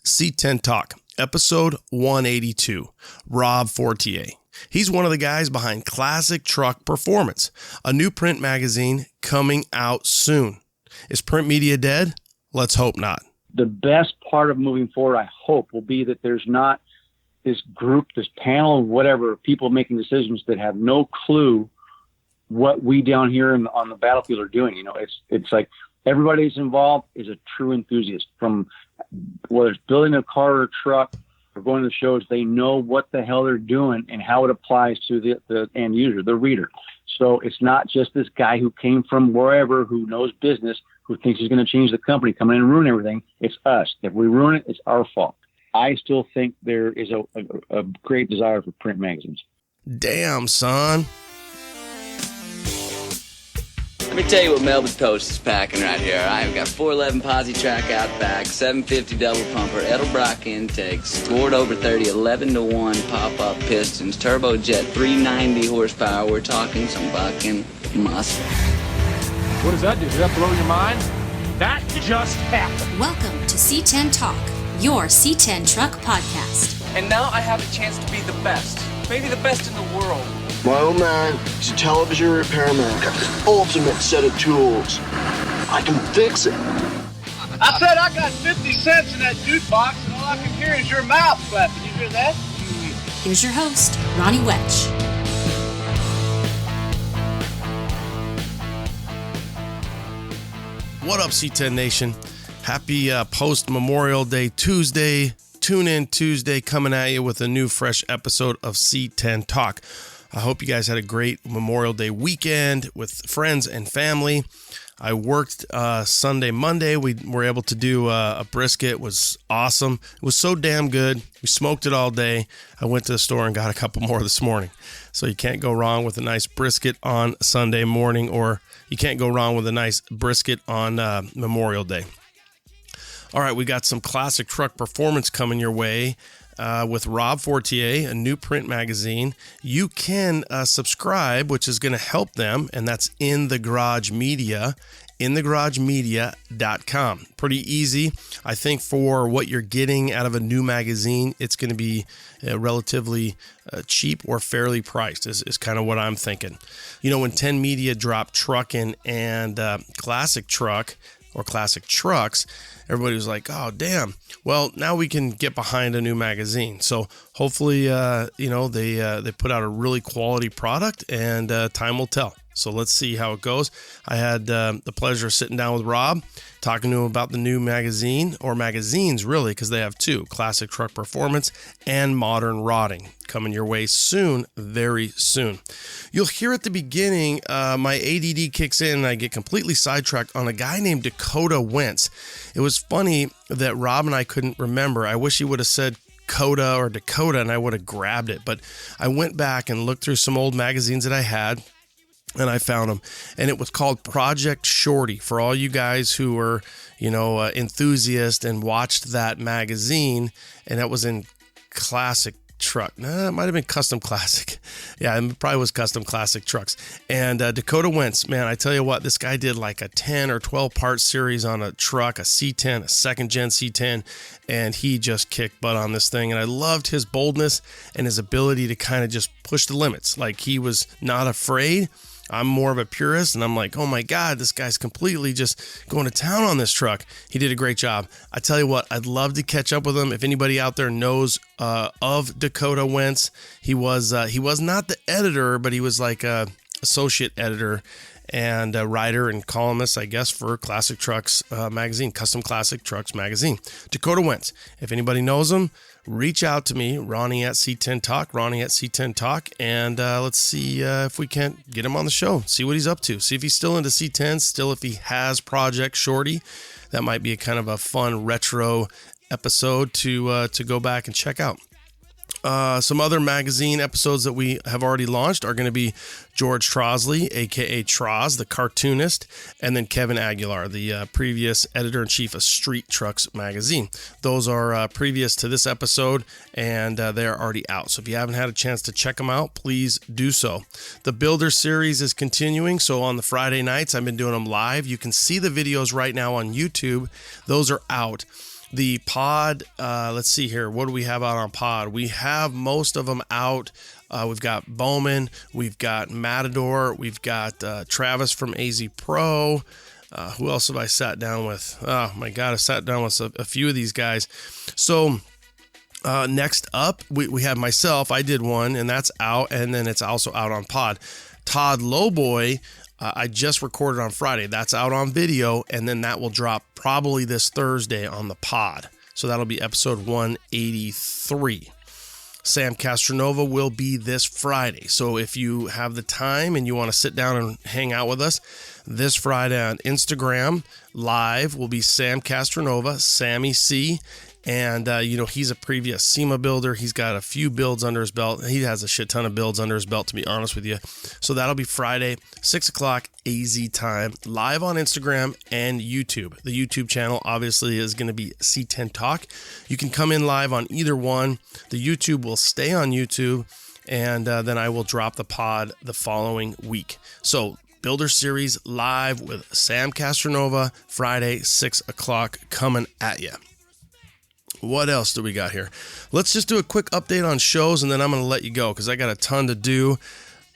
C10 Talk, episode 182, Rob Fortier. He's one of the guys behind Classic Truck Performance, a new print magazine coming out soon. Is print media dead? Let's hope not. The best part of moving forward, I hope, will be that there's not this group, this panel, whatever, people making decisions that have no clue what we down here on the battlefield are doing. You know, it's like everybody that's involved is a true enthusiast. From whether it's building a car or a truck or going to the shows, they know what the hell they're doing and how it applies to the end user, the reader. So it's not just this guy who came from wherever, who knows business, who thinks he's going to change the company, come in and ruin everything. It's us. If we ruin it, it's our fault. I still think there is a great desire for print magazines. Damn, son. Let me tell you what Melba's Post is packing right here. I've got 411 posi track out back, 750 double pumper, Edelbrock intakes, scored over 30, 11-1 pop-up pistons, turbojet, 390 horsepower. We're talking some fucking muscle. What does that do? Does that blow your mind? That just happened. Welcome to C10 Talk, your C10 truck podcast. And now I have a chance to be the best, maybe the best in the world. My old man is a television repairman. Got the ultimate set of tools. I can fix it. I said I got 50 cents in that jukebox, and all I can hear is your mouth clapping. You hear that? Here's your host, Ronnie Wetch. What up, C10 Nation? Happy post-Memorial Day Tuesday. Tune in Tuesday, coming at you with a new fresh episode of C10 Talk. I hope you guys had a great Memorial Day weekend with friends and family. I worked Sunday, Monday. We were able to do a brisket. It was awesome. It was so damn good. We smoked it all day. I went to the store and got a couple more this morning. So you can't go wrong with a nice brisket on Sunday morning, or you can't go wrong with a nice brisket on Memorial Day. All right, we got some Classic Truck Performance coming your way. With Rob Fortier, a new print magazine. You can subscribe, which is going to help them, and that's In the Garage Media, inthegaragemedia.com. Pretty easy. I think for what you're getting out of a new magazine, it's going to be relatively cheap or fairly priced is kind of what I'm thinking. You know, when 10 Media dropped Truckin' and Classic Truck or Classic Trucks, everybody was like, oh, damn. Well, now we can get behind a new magazine. So hopefully, they put out a really quality product, and time will tell. So let's see how it goes. I had the pleasure of sitting down with Rob, talking to him about the new magazine, or magazines really, because they have two, Classic Truck Performance and Modern Rotting, coming your way soon, very soon. You'll hear at the beginning, my ADD kicks in and I get completely sidetracked on a guy named Dakota Wentz. It was funny that Rob and I couldn't remember. I wish he would have said Coda or Dakota and I would have grabbed it. But I went back and looked through some old magazines that I had, and I found them, and it was called Project Shorty. For all you guys who were, enthusiasts and watched that magazine, and that was in Classic Truck. No, it might have been Custom Classic. Yeah, it probably was Custom Classic Trucks. And Dakota Wentz, man, I tell you what, this guy did like a 10 or 12 part series on a truck, a C10, a second gen C10, and he just kicked butt on this thing. And I loved his boldness and his ability to kind of just push the limits. Like, he was not afraid. I'm more of a purist, and I'm like, oh my God, this guy's completely just going to town on this truck. He did a great job. I tell you what, I'd love to catch up with him. If anybody out there knows of Dakota Wentz, he was not the editor, but he was like a associate editor and a writer and columnist, I guess, for Classic Trucks magazine, Custom Classic Trucks magazine. Dakota Wentz. If anybody knows him, reach out to me, Ronnie at C10 Talk, and let's see if we can't get him on the show, see what he's up to, see if he's still into C10, still if he has Project Shorty. That might be a kind of a fun retro episode to go back and check out. Some other magazine episodes that we have already launched are going to be George Trosley, a.k.a. Troz, the cartoonist, and then Kevin Aguilar, the previous editor-in-chief of Street Trucks magazine. Those are previous to this episode, and they're already out. So if you haven't had a chance to check them out, please do so. The Builder series is continuing, so on the Friday nights, I've been doing them live. You can see the videos right now on YouTube. Those are out. The pod, let's see here. What do we have out on pod? We have most of them out. We've got Bowman, we've got Matador, we've got Travis from AZ Pro. Who else have I sat down with? Oh my God, I sat down with a few of these guys. So next up, we have myself. I did one, and that's out, and then it's also out on pod. Todd Lowboy, I just recorded on Friday. That's out on video, and then that will drop probably this Thursday on the pod. So that'll be episode 183. Sam Castronova will be this Friday. So if you have the time and you want to sit down and hang out with us, this Friday on Instagram live will be Sam Castronova, Sammy C. And, he's a previous SEMA builder. He's got a few builds under his belt. He has a shit ton of builds under his belt, to be honest with you. So that'll be Friday, 6 o'clock AZ time, live on Instagram and YouTube. The YouTube channel, obviously, is going to be C10 Talk. You can come in live on either one. The YouTube will stay on YouTube, and then I will drop the pod the following week. So Builder Series live with Sam Castronova, Friday, 6 o'clock, coming at you. What else do we got here? Let's just do a quick update on shows, and then I'm going to let you go because I got a ton to do.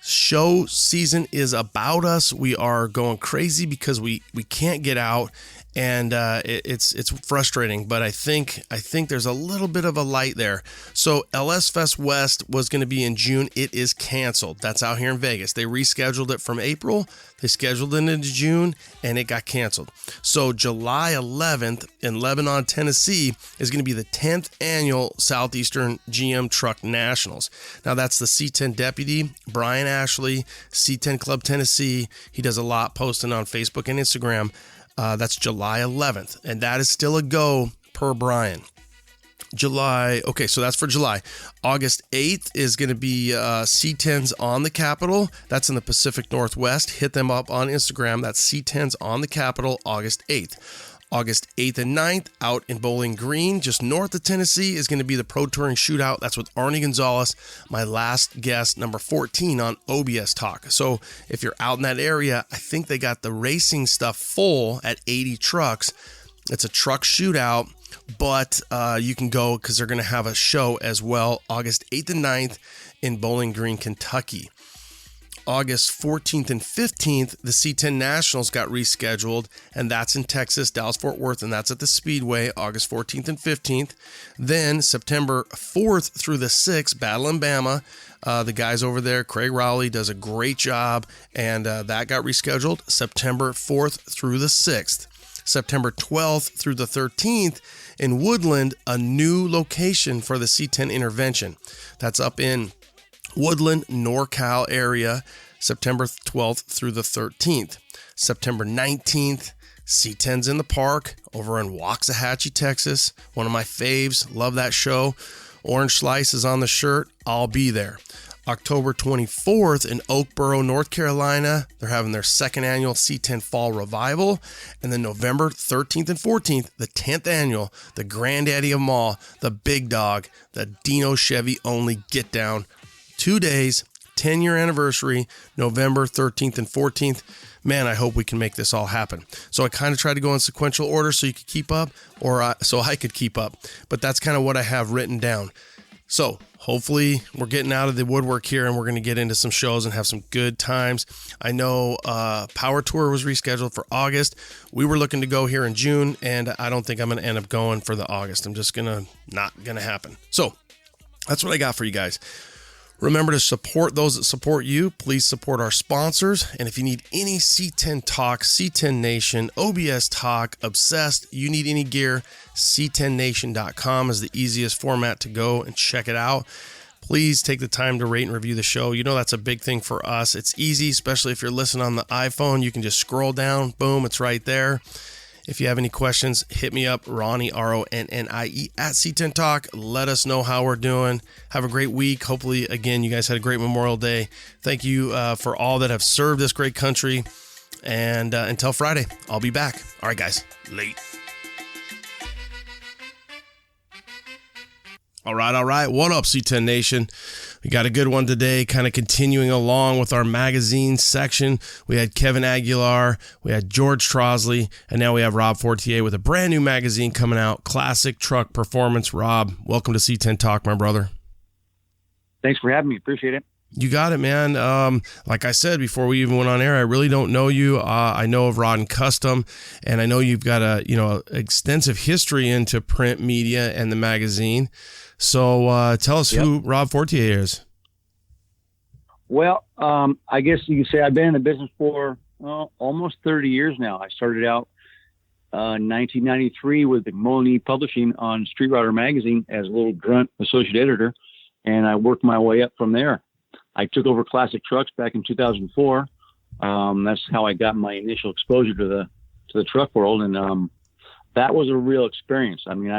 Show season is about us. We are going crazy because we can't get out, and it's frustrating. But I think there's a little bit of a light there. So LS Fest West was going to be in June. It is canceled. That's out here in Vegas. They rescheduled it from April. They scheduled it into June, and it got canceled. So July 11th in Lebanon, Tennessee, is going to be the 10th annual Southeastern GM Truck Nationals. Now, that's the C10 deputy, Brian Ashley, C10 Club Tennessee. He does a lot posting on Facebook and Instagram. That's July 11th, and that is still a go per Brian. Okay, so that's for July. August 8th is going to be C10s on the Capitol. That's in the Pacific Northwest. Hit them up on Instagram. That's C10s on the Capitol, August 8th. August 8th and 9th, out in Bowling Green, just north of Tennessee, is going to be the Pro Touring Shootout. That's with Arnie Gonzalez, my last guest, number 14 on OBS Talk. So if you're out in that area, I think they got the racing stuff full at 80 trucks. It's a truck shootout, but you can go because they're going to have a show as well, August 8th and 9th in Bowling Green, Kentucky. August 14th and 15th, the C10 Nationals got rescheduled, and that's in Texas, Dallas-Fort Worth, and that's at the Speedway, August 14th and 15th. Then September 4th through the 6th, Battle in Bama. The guys over there, Craig Rowley, does a great job, and that got rescheduled September 4th through the 6th. September 12th through the 13th in Woodland, a new location for the C10 Intervention. That's up in Woodland, NorCal area, September 12th through the 13th. September 19th, C10's in the park over in Waxahachie, Texas. One of my faves. Love that show. Orange Slice is on the shirt. I'll be there. October 24th in Oakboro, North Carolina. They're having their second annual C10 Fall Revival. And then November 13th and 14th, the 10th annual, the granddaddy of them all, the big dog, the Dino Chevy only get down. 2 days, 10-year anniversary, November 13th and 14th. Man, I hope we can make this all happen. So I kind of try to go in sequential order so you could keep up, or so I could keep up. But that's kind of what I have written down. So hopefully we're getting out of the woodwork here, and we're going to get into some shows and have some good times. I know Power Tour was rescheduled for August. We were looking to go here in June, and I don't think I'm going to end up going for the August. I'm just not going to happen. So that's what I got for you guys. Remember to support those that support you. Please support our sponsors. And if you need any C10 Talk, C10 Nation, OBS Talk, Obsessed, you need any gear, c10nation.com is the easiest format to go and check it out. Please take the time to rate and review the show. You know that's a big thing for us. It's easy, especially if you're listening on the iPhone. You can just scroll down. Boom, it's right there. If you have any questions, hit me up, Ronnie, RONNIE, at C10 Talk. Let us know how we're doing. Have a great week. Hopefully, again, you guys had a great Memorial Day. Thank you for all that have served this great country. And until Friday, I'll be back. All right, guys. Late. All right. What up, C10 Nation? We got a good one today, kind of continuing along with our magazine section. We had Kevin Aguilar, we had George Trosley, and now we have Rob Fortier with a brand new magazine coming out, Classic Truck Performance. Rob, welcome to C10 Talk, my brother. Thanks for having me. Appreciate it. You got it, man. Like I said before we even went on air, I really don't know you. I know of Rod and Custom, and I know you've got a extensive history into print media and the magazine. So tell us who Rob Fortier is. Well, I guess you could say I've been in the business for almost 30 years now. I started out 1993 with McMullen Publishing on Street Rodder magazine as a little grunt associate editor, and I worked my way up from there. I took over Classic Trucks back in 2004. That's how I got my initial exposure to the truck world, and that was a real experience. I mean,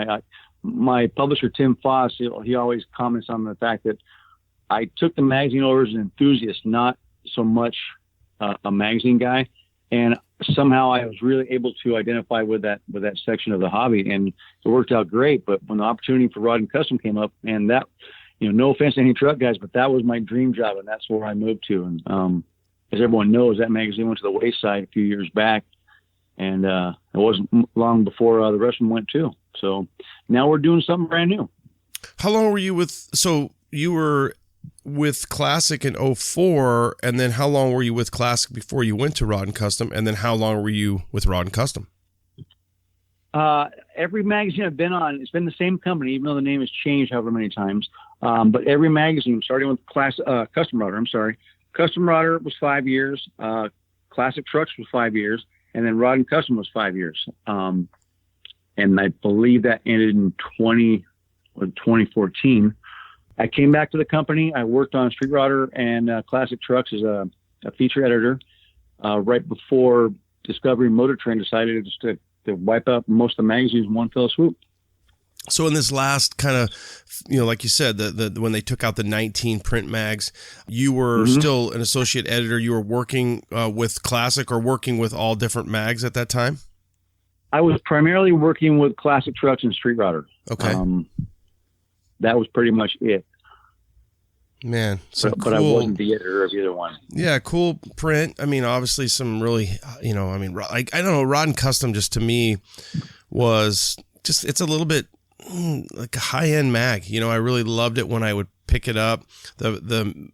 my publisher Tim Foss, he always comments on the fact that I took the magazine over as an enthusiast, not so much a magazine guy, and somehow I was really able to identify with that section of the hobby, and it worked out great. But when the opportunity for Rod and Custom came up, and that, no offense to any truck guys, but that was my dream job, and that's where I moved to. And as everyone knows, that magazine went to the wayside a few years back, and it wasn't long before the rest of them went too. So now we're doing something brand new. How long were you with? So you were with Classic in 2004, and then how long were you with Classic before you went to Rod and Custom, and then how long were you with Rod and Custom? Every magazine I've been on, it's been the same company, even though the name has changed however many times. But every magazine, starting with Custom Rodder, Custom Rodder was 5 years, Classic Trucks was 5 years, and then Rod and Custom was 5 years. And I believe that ended in 2014. I came back to the company. I worked on Street Rodder and Classic Trucks as a feature editor right before Discovery Motor Trend decided just to wipe out most of the magazines in one fell swoop. So in this last kind of, like you said, the when they took out the 19 print mags, you were still an associate editor. You were working with Classic or working with all different mags at that time? I was primarily working with Classic Trucks and Street Rodder. Okay. That was pretty much it. Man, but I wasn't the editor of either one. Yeah, cool print. I mean, obviously some really, I don't know, Rod and Custom just to me was just, it's a little bit like a high-end mag. I really loved it when I would pick it up. The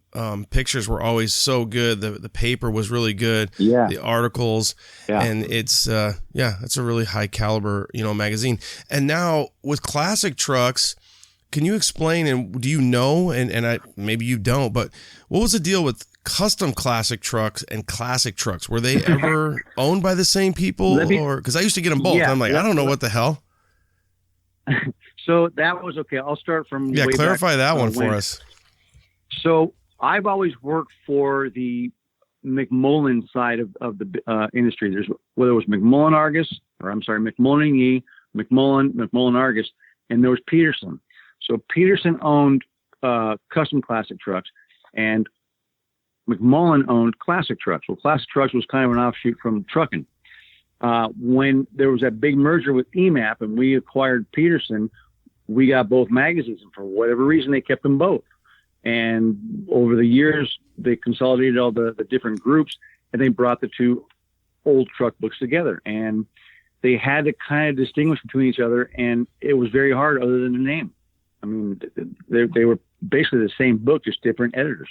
pictures were always so good. The paper was really good. Yeah. The articles. Yeah. And it's a really high caliber, magazine. And now with Classic Trucks, can you explain, and do you know, and maybe you don't, but what was the deal with Custom Classic Trucks and Classic Trucks? Were they ever owned by the same people? Or because I used to get them both. Yeah, I'm like, I don't know what the hell. So that was okay. I'll start from clarify back, that one for us. So I've always worked for the McMullen side of the industry. There's whether it was McMullen E, McMullen Argus, and there was Peterson. So Peterson owned Custom Classic Trucks, and McMullen owned Classic Trucks. Well, Classic Trucks was kind of an offshoot from trucking. When there was that big merger with EMAP and we acquired Peterson, we got both magazines, and for whatever reason, they kept them both. And over the years, they consolidated all the different groups, and they brought the two old truck books together. And they had to kind of distinguish between each other, and it was very hard other than the name. I mean, they were basically the same book, just different editors.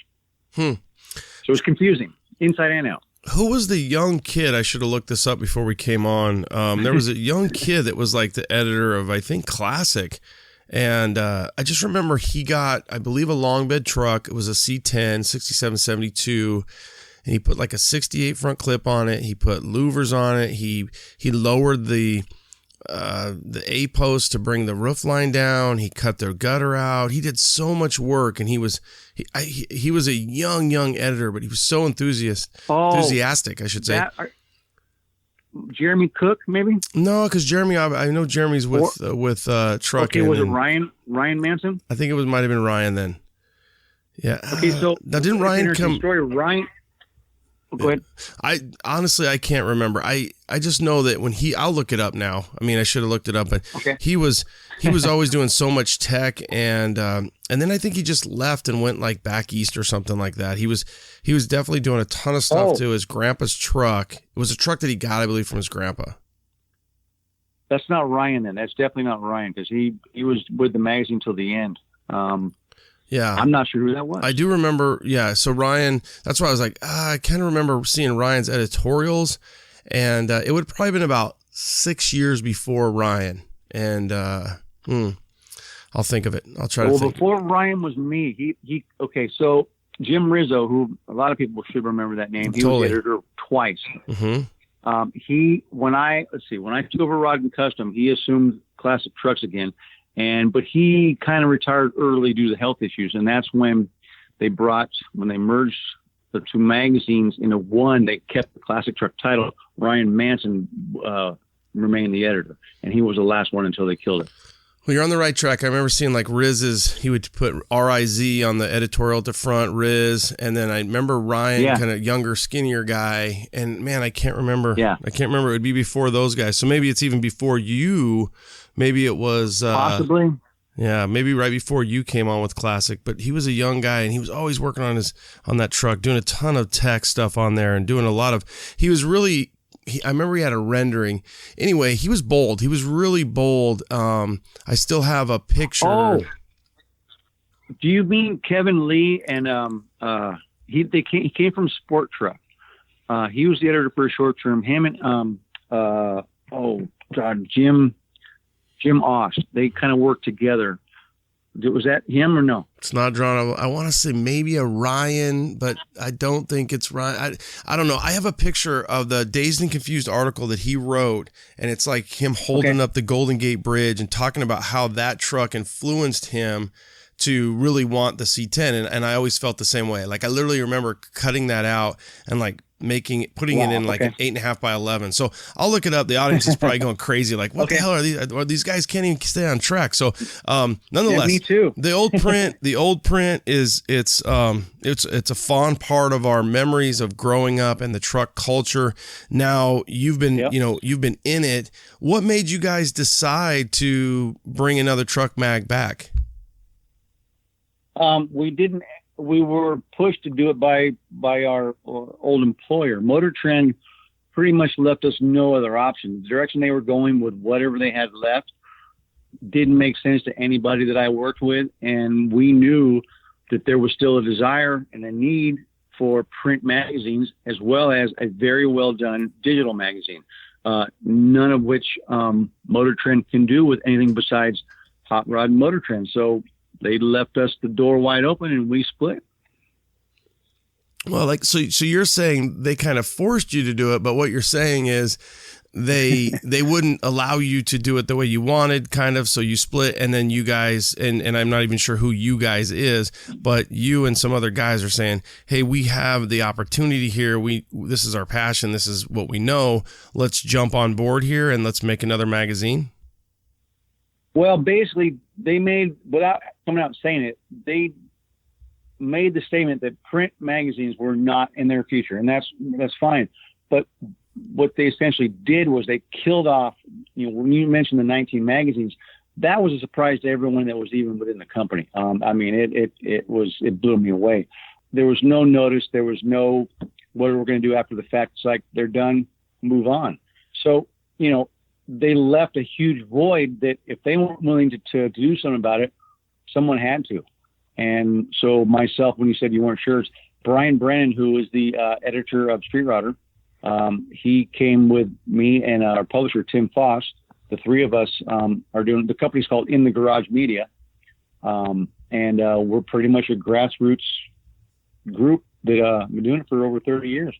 So it was confusing, inside and out. Who was the young kid? I should have looked this up before we came on. There was a young kid that was like the editor of, I think, Classic. And I just remember he got, I believe, a long bed truck. It was a C10, 6772. And he put like a 68 front clip on it. He put louvers on it. He lowered the A-post to bring the roof line down. He cut their gutter out. He did so much work, and he was a young editor, but he was so enthusiastic, I should say. Jeremy Cook, maybe? No, because Jeremy, I know Jeremy's with trucking. Okay, was it Ryan Manson? I think it might have been Ryan then. Yeah. Okay, so now didn't Ryan come? Story. Ryan Go ahead. I honestly, I can't remember. I just know that when I'll look it up now. I mean, I should have looked it up, but Okay. he was always doing so much tech, and then I think he just left and went like back east or something like that. He was definitely doing a ton of stuff to his grandpa's truck. It was a truck that he got, I believe, from his grandpa. That's not Ryan then. That's definitely not Ryan, because he was with the magazine till the end. Yeah. I'm not sure who that was. I do remember. Yeah. So Ryan, that's why I was like, I kind of remember seeing Ryan's editorials, and it would probably been about 6 years before Ryan. And I'll think of it. I'll try to think. Well, before Ryan was me, okay, so Jim Rizzo, who a lot of people should remember that name, he was editor twice. Mm-hmm. When I took over Rod and Custom, he assumed Classic Trucks again. But he kind of retired early due to health issues. And that's when they merged the two magazines into one, they kept the Classic Truck title. Ryan Manson remained the editor, and he was the last one until they killed it. Well, you're on the right track. I remember seeing like Riz's, he would put RIZ on the editorial at the front, Riz. And then I remember Ryan, kind of younger, skinnier guy. And man, I can't remember. Yeah. I can't remember. It would be before those guys. So maybe it's even before you. Maybe it was possibly. Yeah, maybe right before you came on with Classic. But he was a young guy, and he was always working on that truck, doing a ton of tech stuff on there, and doing a lot of. He was really. I remember he had a rendering. Anyway, he was bold. He was really bold. I still have a picture. Oh, do you mean Kevin Lee? And he came from Sport Truck. He was the editor for a short term. Him and Jim Ost. They kind of worked together. Was that him or no? It's not drawn. I want to say maybe a Ryan, but I don't think it's Ryan. I don't know. I have a picture of the Dazed and Confused article that he wrote, and it's like him holding up the Golden Gate Bridge and talking about how that truck influenced him to really want the C10. And I always felt the same way. Like I literally remember cutting that out and like putting it in like an 8.5 by 11. So I'll look it up. The audience is probably going crazy. Like, what the hell are these? Or these guys can't even stay on track. So, nonetheless, me too. the old print is it's a fond part of our memories of growing up and the truck culture. Now you've been, you've been in it. What made you guys decide to bring another truck mag back? We were pushed to do it by our old employer. Motor Trend pretty much left us no other option. The direction they were going with whatever they had left didn't make sense to anybody that I worked with. And we knew that there was still a desire and a need for print magazines, as well as a very well done digital magazine, none of which Motor Trend can do with anything besides Hot Rod and Motor Trend. So they left us the door wide open, and we split. Well, so you're saying they kind of forced you to do it, but what you're saying is they wouldn't allow you to do it the way you wanted, kind of. So you split, and then you guys, and I'm not even sure who you guys is, but you and some other guys are saying, hey, we have the opportunity here. This is our passion. This is what we know. Let's jump on board here and let's make another magazine. Well, basically, they made, without coming out and saying it, they made the statement that print magazines were not in their future, and that's fine. But what they essentially did was they killed off, when you mentioned the 19 magazines, that was a surprise to everyone that was even within the company. I mean, it blew me away. There was no notice. There was no, what are we going to do after the fact? It's like, they're done, move on. So, they left a huge void that if they weren't willing to do something about it, someone had to. And so myself, when you said you weren't sure, it's Brian Brennan, who is the editor of Street Rodder. He came with me and our publisher, Tim Foss. The three of us are doing, the company's called In the Garage Media. And we're pretty much a grassroots group that been doing it for over 30 years.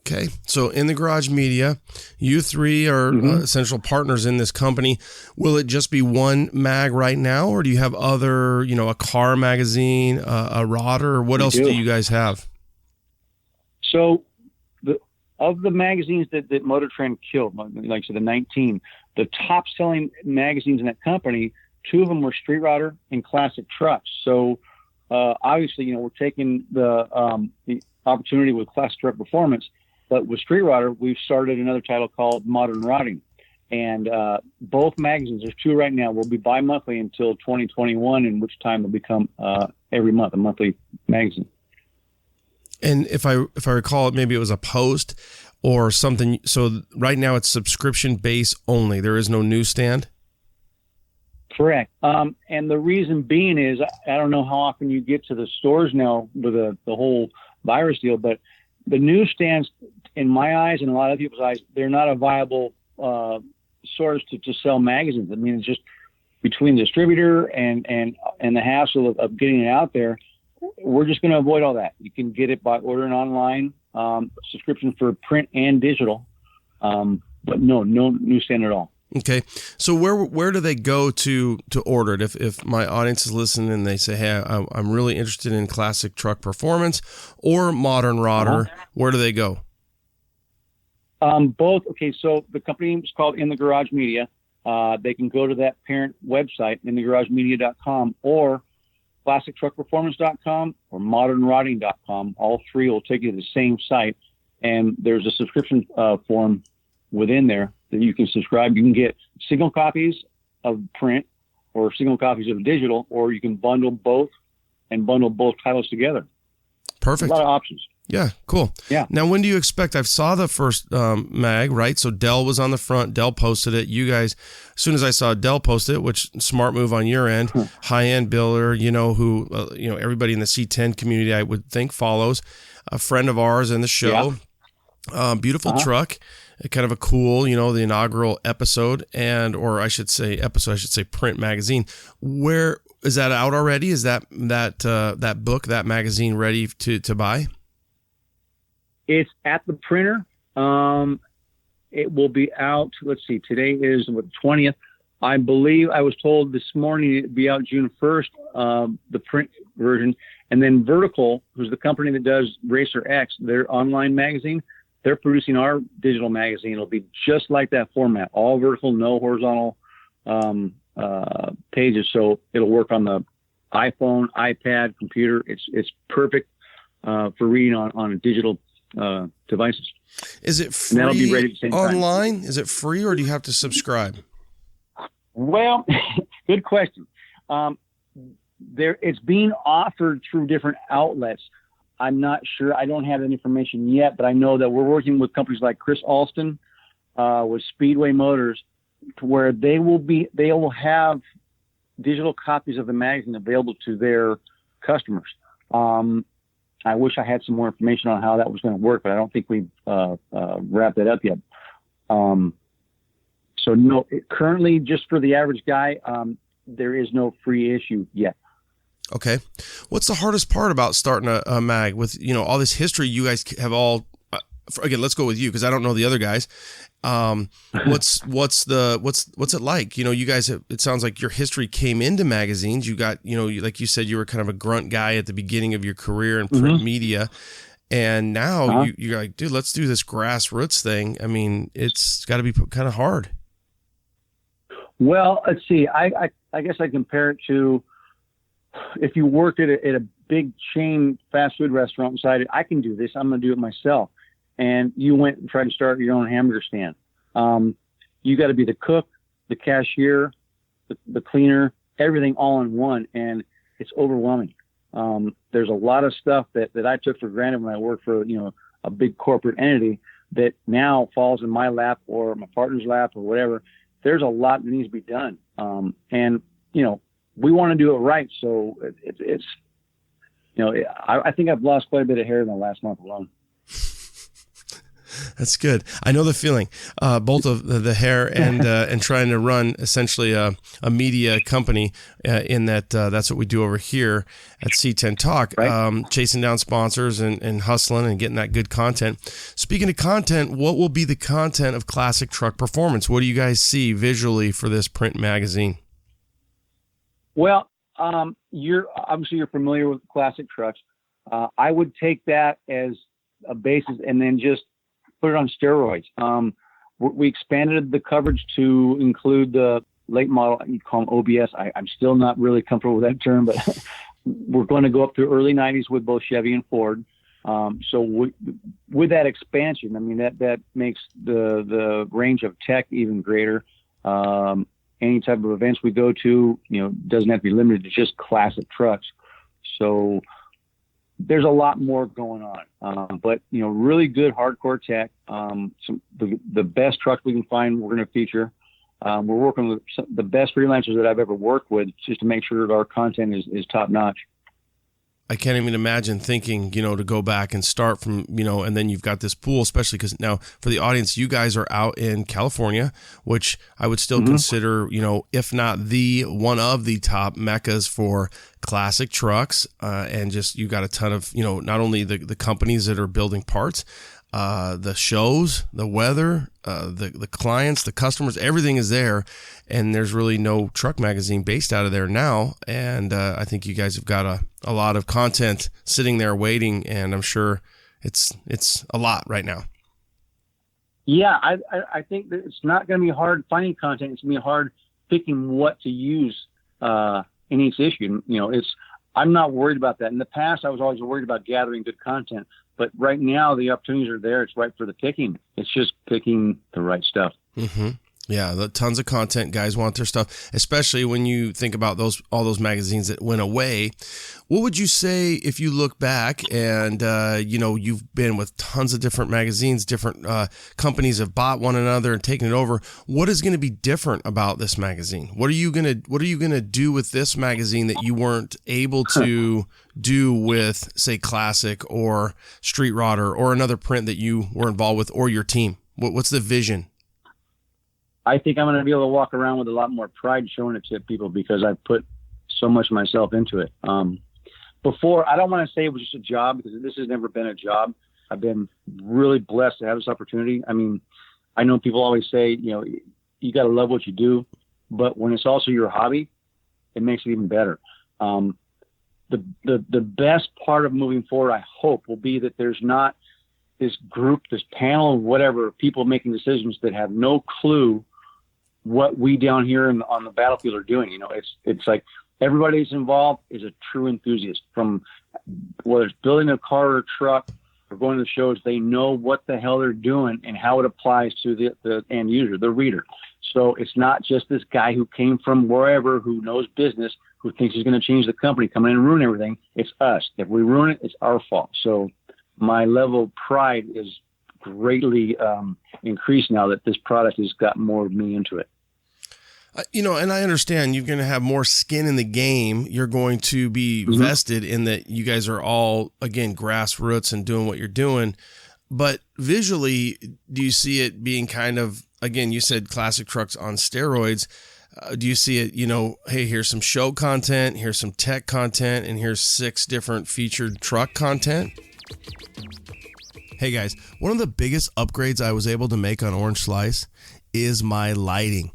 Okay, so In the Garage Media, you three are essential partners in this company. Will it just be one mag right now, or do you have other, a car magazine, a rodder? What else do you guys have? So, of the magazines that Motor Trend killed, like so the 19, the top selling magazines in that company, 2 of them were Street Rodder and Classic Trucks. So, obviously, we're taking the opportunity with Classic Truck Performance, but with Street Rodder, we've started another title called Modern Rodding. And both magazines, there's two right now, will be bi-monthly until 2021, in which time they'll become every month, a monthly magazine. And if I recall it, maybe it was a post or something. So right now it's subscription base only. There is no newsstand. Correct. And the reason being is, I don't know how often you get to the stores now with the whole virus deal, but the newsstands, in my eyes and a lot of people's eyes, they're not a viable source to sell magazines. I mean, it's just between the distributor and the hassle of getting it out there. We're just going to avoid all that. You can get it by ordering online, subscription for print and digital, but no newsstand at all. Okay, so where do they go to order it? If my audience is listening and they say, hey, I'm really interested in Classic Truck Performance or Modern Rodder, where do they go? Both. Okay, so the company is called In the Garage Media. They can go to that parent website, inthegaragemedia.com, or classictruckperformance.com or modernrodding.com. All three will take you to the same site, and there's a subscription form within there that you can subscribe. You can get single copies of print or single copies of digital, or you can bundle both and bundle both titles together. Perfect. A lot of options. Yeah, cool. Yeah. Now, when do you expect? I saw the first mag, right? So Dell was on the front. Dell posted it. You guys, as soon as I saw Dell post it, which smart move on your end, high-end builder, who everybody in the C10 community, I would think, follows. A friend of ours in the show. Yeah. Beautiful truck. Kind of a cool, the inaugural episode, or I should say print magazine. Where is that out already? Is that book, that magazine ready to buy? It's at the printer. It will be out. Let's see. Today is the 20th. I believe I was told this morning it'd be out June 1st, the print version. And then Vertical, who's the company that does Racer X, their online magazine, they're producing our digital magazine. It'll be just like that format, all vertical, no horizontal pages. So it'll work on the iPhone, iPad, computer. It's perfect for reading on digital devices. Is it free that'll be ready at the same online? time. Is it free or do you have to subscribe? Well, good question. It's being offered through different outlets. I'm not sure. I don't have that information yet, but I know that we're working with companies like Chris Alston with Speedway Motors, to where they will have digital copies of the magazine available to their customers. I wish I had some more information on how that was going to work, but I don't think we've wrapped that up yet. So no, currently, just for the average guy, there is no free issue yet. Okay. What's the hardest part about starting a mag with, all this history you guys have all, again, let's go with you, because I don't know the other guys. What's it like? You guys have, it sounds like your history came into magazines. You got, like you said, you were kind of a grunt guy at the beginning of your career in print media. And now you're like, dude, let's do this grassroots thing. I mean, it's got to be kind of hard. Well, let's see. I guess I compare it to, if you worked at a big chain fast food restaurant and decided, I can do this, I'm going to do it myself. And you went and tried to start your own hamburger stand. You got to be the cook, the cashier, the cleaner, everything all in one. And it's overwhelming. There's a lot of stuff that I took for granted when I worked for, a big corporate entity that now falls in my lap or my partner's lap or whatever. There's a lot that needs to be done. And we want to do it right. So it's I think I've lost quite a bit of hair in the last month alone. That's good. I know the feeling, both of the hair and trying to run essentially a media company in that that's what we do over here at C10 Talk, right? Chasing down sponsors and hustling and getting that good content. Speaking of content, what will be the content of Classic Truck Performance? What do you guys see visually for this print magazine? Well, you're familiar with classic trucks. I would take that as a basis and then just put it on steroids. We expanded the coverage to include the late model, you call them OBS. I'm still not really comfortable with that term, but we're going to go up to early 90s with both Chevy and Ford. With that expansion, I mean, that makes the range of tech even greater. Any type of events we go to, doesn't have to be limited to just classic trucks. So there's a lot more going on. But really good hardcore tech. The best trucks we can find, we're going to feature. We're working with the best freelancers that I've ever worked with just to make sure that our content is top notch. I can't even imagine thinking, to go back and start from, and then you've got this pool, especially because now for the audience, you guys are out in California, which I would still consider, if not one of the top meccas for classic trucks. And just, you got a ton of, not only the companies that are building parts, the shows, the weather, the clients, the customers, everything is there. And there's really no truck magazine based out of there now. And I think you guys have got a lot of content sitting there waiting. And I'm sure it's a lot right now. Yeah, I think that it's not going to be hard finding content. It's going to be hard picking what to use in each issue. I'm not worried about that. In the past, I was always worried about gathering good content. But right now, the opportunities are there. It's right for the picking. It's just picking the right stuff. Mm-hmm. Yeah, tons of content. Guys want their stuff, especially when you think about all those magazines that went away. What would you say if you look back and, you've been with tons of different magazines, different companies have bought one another and taken it over. What is going to be different about this magazine? What are you going to do with this magazine that you weren't able to do with, say, Classic or Street Rodder or another print that you were involved with, or your team? What's the vision? I think I'm going to be able to walk around with a lot more pride showing it to people because I put so much of myself into it. Before, I don't want to say it was just a job because this has never been a job. I've been really blessed to have this opportunity. I mean, I know people always say, you got to love what you do, but when it's also your hobby, it makes it even better. The best part of moving forward, I hope, will be that there's not this group, this panel, whatever, people making decisions that have no clue what we down here on the battlefield are doing. It's like everybody that's involved is a true enthusiast. From whether it's building a car or a truck or going to the shows, they know what the hell they're doing and how it applies to the end user, the reader. So it's not just this guy who came from wherever who knows business, who thinks he's going to change the company, come in and ruin everything. It's us. If we ruin it, it's our fault. So my level of pride is greatly increased now that this product has got more of me into it. And I understand you're going to have more skin in the game. You're going to be vested in that you guys are all, again, grassroots and doing what you're doing. But visually, do you see it being kind of, again, you said classic trucks on steroids. Do you see it, hey, here's some show content, here's some tech content, and here's 6 different featured truck content? Hey guys, one of the biggest upgrades I was able to make on Orange Slice is my lighting.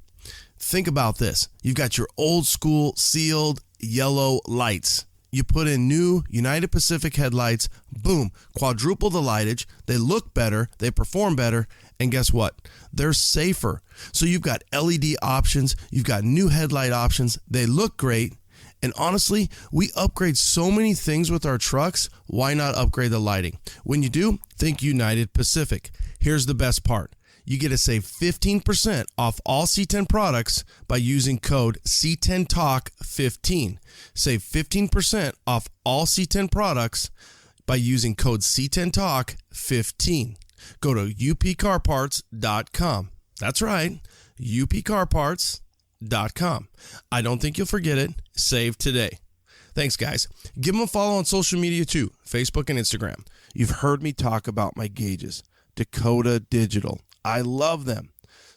Think about this. You've got your old school sealed yellow lights. You put in new United Pacific headlights, boom, quadruple the lightage. They look better, they perform better, and guess what? They're safer. So you've got LED options, you've got new headlight options. They look great. And honestly, we upgrade so many things with our trucks. Why not upgrade the lighting? When you do, think United Pacific. Here's the best part. You get to save 15% off all C10 products by using code C10Talk15. Save 15% off all C10 products by using code C10Talk15. Go to upcarparts.com. That's right, upcarparts.com. I don't think you'll forget it. Save today. Thanks, guys. Give them a follow on social media too, Facebook and Instagram. You've heard me talk about my gauges, Dakota Digital. I love them.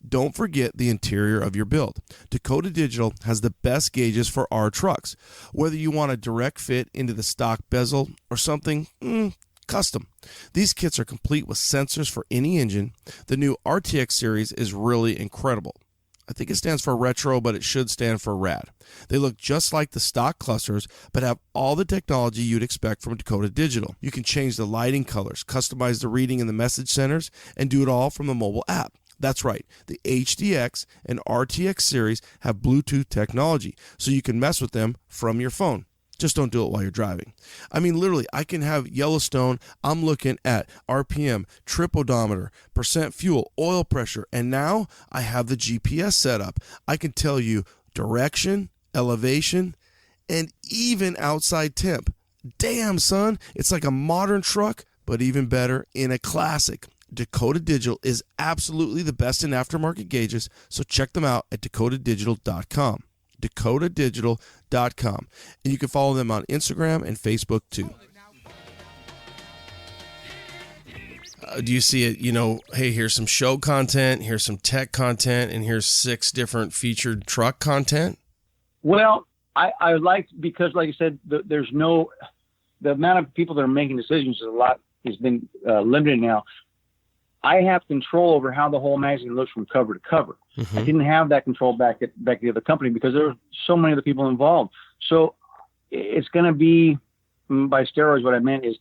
Don't forget the interior of your build. Dakota Digital has the best gauges for our trucks. Whether you want a direct fit into the stock bezel or something custom. These kits are complete with sensors for any engine. The new RTX series is really incredible. I think it stands for retro, but it should stand for rad. They look just like the stock clusters, but have all the technology you'd expect from Dakota Digital. You can change the lighting colors, customize the reading in the message centers, and do it all from the mobile app. That's right, the HDX and RTX series have Bluetooth technology, so you can mess with them from your phone. Just don't do it while you're driving. I mean, literally, I can have Yellowstone. I'm looking at RPM, trip odometer, percent fuel, oil pressure, and now I have the GPS set up. I can tell you direction, elevation, and even outside temp. Damn, son, it's like a modern truck, but even better in a classic. Dakota Digital is absolutely the best in aftermarket gauges, so check them out at dakotadigital.com. dakotadigital.com. And you can follow them on Instagram and Facebook too. Do you see it, hey, here's some show content, here's some tech content, and here's 6 different featured truck content? Well, I like, because like I said, the amount of people that are making decisions has been limited now. I have control over how the whole magazine looks from cover to cover. Mm-hmm. I didn't have that control back at the other company because there were so many other people involved. So it's going to be, by steroids, what I meant is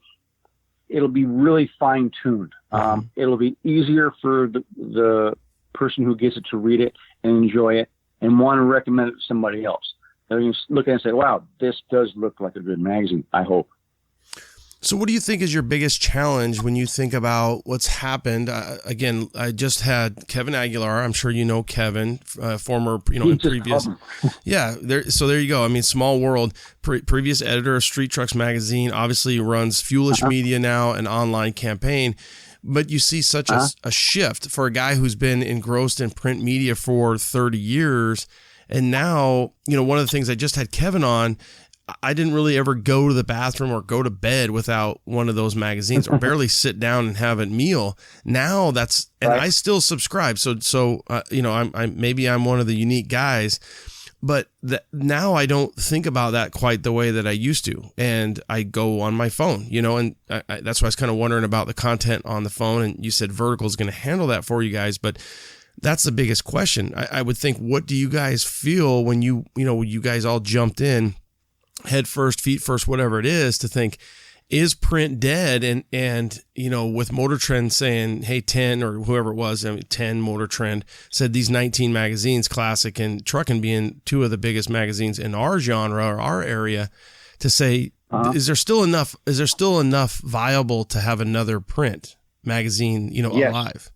it'll be really fine tuned. Mm-hmm. It'll be easier for the person who gets it to read it and enjoy it and want to recommend it to somebody else. They're going to look at it and say, wow, this does look like a good magazine, I hope. So what do you think is your biggest challenge when you think about what's happened? Again, I just had Kevin Aguilar. I'm sure you know Kevin, former, in previous. Yeah. So there you go. I mean, small world, previous editor of Street Trucks Magazine, obviously runs Fuelish Media now, an online campaign. But you see such a shift for a guy who's been engrossed in print media for 30 years. And now, one of the things I just had Kevin on, I didn't really ever go to the bathroom or go to bed without one of those magazines, or barely sit down and have a meal. Now and I still subscribe. So I'm one of the unique guys, but now I don't think about that quite the way that I used to. And I go on my phone, and that's why I was kind of wondering about the content on the phone. And you said Vertical is going to handle that for you guys, but that's the biggest question. I would think, what do you guys feel when you guys all jumped in head first, feet first, whatever it is, to think, is print dead? And with Motor Trend saying, hey, 10 or whoever it was, 10 Motor Trend said these 19 magazines, Classic and Truckin' being 2 of the biggest magazines in our genre or our area, to say, is there still enough viable to have another print magazine, yes. alive?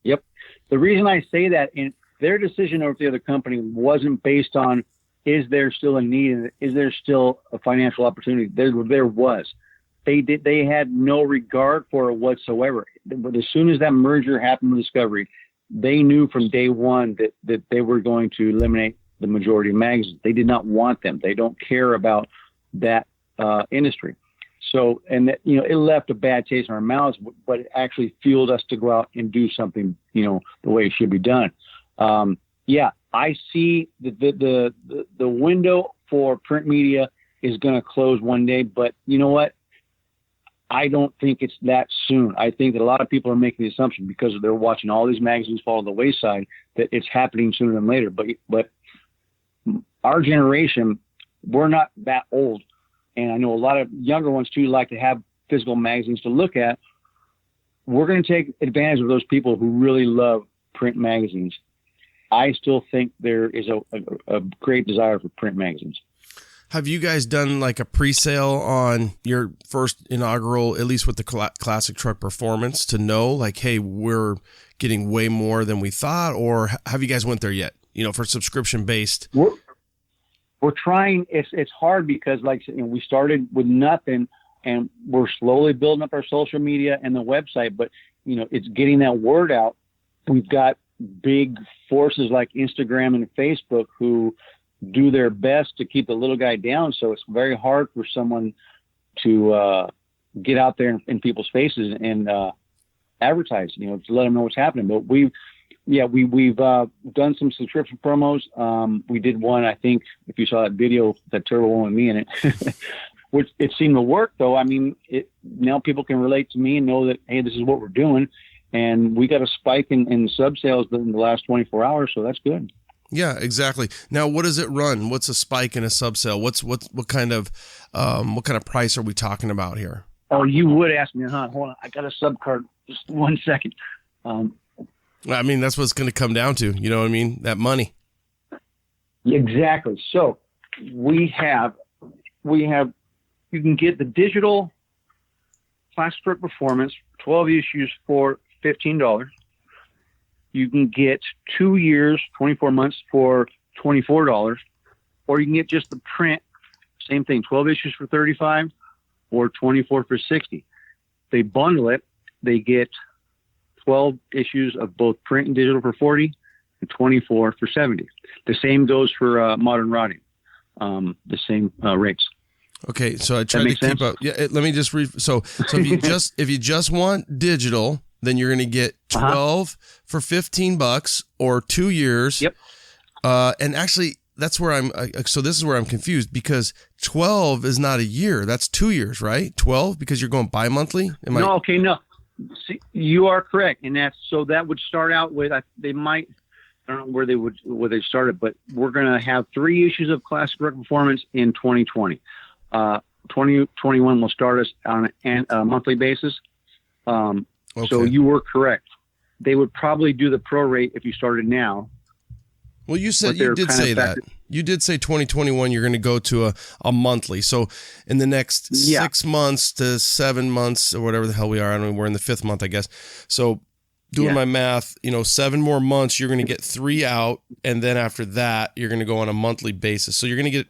Yep. The reason I say that, in their decision over the other company wasn't based on, is there still a need? And is there still a financial opportunity? There was. They had no regard for it whatsoever. But as soon as that merger happened with Discovery, they knew from day one that they were going to eliminate the majority of magazines. They did not want them. They don't care about that industry. So, and that, it left a bad taste in our mouths, but it actually fueled us to go out and do something, the way it should be done. I see the window for print media is going to close one day, but you know what? I don't think it's that soon. I think that a lot of people are making the assumption, because they're watching all these magazines fall to the wayside, that it's happening sooner than later. But our generation, we're not that old. And I know a lot of younger ones too like to have physical magazines to look at. We're going to take advantage of those people who really love print magazines. I still think there is a great desire for print magazines. Have you guys done like a pre-sale on your first inaugural, at least with the Classic Truck Performance, to know like, hey, we're getting way more than we thought? Or have you guys went there yet, for subscription based? We're trying. It's hard because, like, we started with nothing, and we're slowly building up our social media and the website, but it's getting that word out. We've got big forces like Instagram and Facebook who do their best to keep the little guy down. So it's very hard for someone to get out there in people's faces and advertise, to let them know what's happening. But we've done some subscription promos. We did one, I think, if you saw that video, that turbo one with me in it, which it seemed to work though. I mean, now people can relate to me and know that, hey, this is what we're doing. And we got a spike in sub sales in the last 24 hours. So that's good. Yeah, exactly. Now, what does it run? What's a spike in a sub sale? What kind of price are we talking about here? Oh, you would ask me, huh? Hold on. I got a sub card. Just 1 second. I mean, that's what it's going to come down to. You know what I mean? That money. Exactly. So we have you can get the digital Classic Truck Performance, 12 issues for $15. You can get 2 years, 24 months for $24, or you can get just the print, same thing, 12 issues for $35 or 24 for $60. They bundle it. They get 12 issues of both print and digital for $40 and 24 for $70. The same goes for Modern Routing, the same rates. Okay, so I tried to keep up. Yeah, let me just so if you just want digital, then you're going to get 12 for $15 or 2 years. Yep. And actually, that's where so this is where I'm confused, because 12 is not a year. That's 2 years, right? 12 because you're going bi-monthly? No. See, you are correct. And that would start out with, they might, I don't know where they started, but we're going to have 3 issues of Classic Truck Performance in 2020. 2021 will start us on a monthly basis. Okay. So you were correct. They would probably do the prorate if you started now. Well, you did say that. You did say 2021 you're going to go to a monthly. So in the next 6 months to 7 months or whatever the hell we are, I don't know, we're in the 5th month, I guess. So doing my math, 7 more months, you're going to get 3 out. And then after that, you're going to go on a monthly basis. So you're going to get,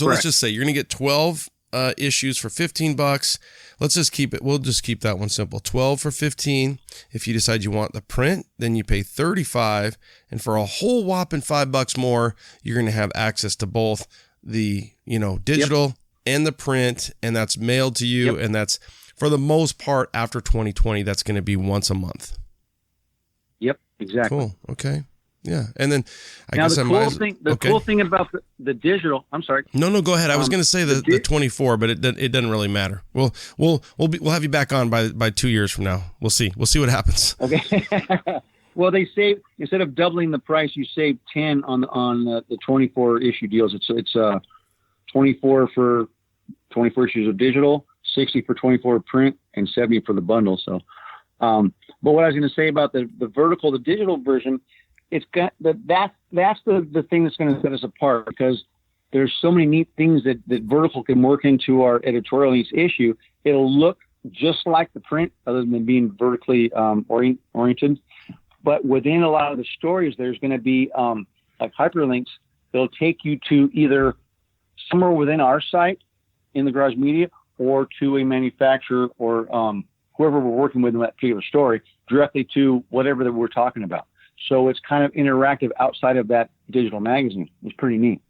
let's just say you're going to get 12 issues for $15. Let's just keep it. We'll just keep that one simple. 12 for $15. If you decide you want the print, then you pay $35, and for a whole whopping $5 more, you're going to have access to both the digital and the print, and that's mailed to you, and that's for the most part after 2020. That's going to be once a month. Yep, exactly. Cool. Okay. Yeah, and then the cool thing about the digital. I'm sorry. No, go ahead. I was going to say the 24, but it doesn't really matter. We'll have you back on by 2 years from now. We'll see what happens. Okay. Well, they save, instead of doubling the price, you save 10 on the 24 issue deals. It's 24 for 24 issues of digital, 60 for 24 print, and 70 for the bundle. So, but what I was going to say about the digital version. It's got that's the thing that's going to set us apart, because there's so many neat things that vertical can work into our editorial in each issue. It'll look just like the print, other than being vertically oriented. But within a lot of the stories, there's going to be like hyperlinks. They'll take you to either somewhere within our site in the Garage Media, or to a manufacturer or whoever we're working with in that particular story, directly to whatever that we're talking about. So it's kind of interactive outside of that digital magazine. It's pretty neat.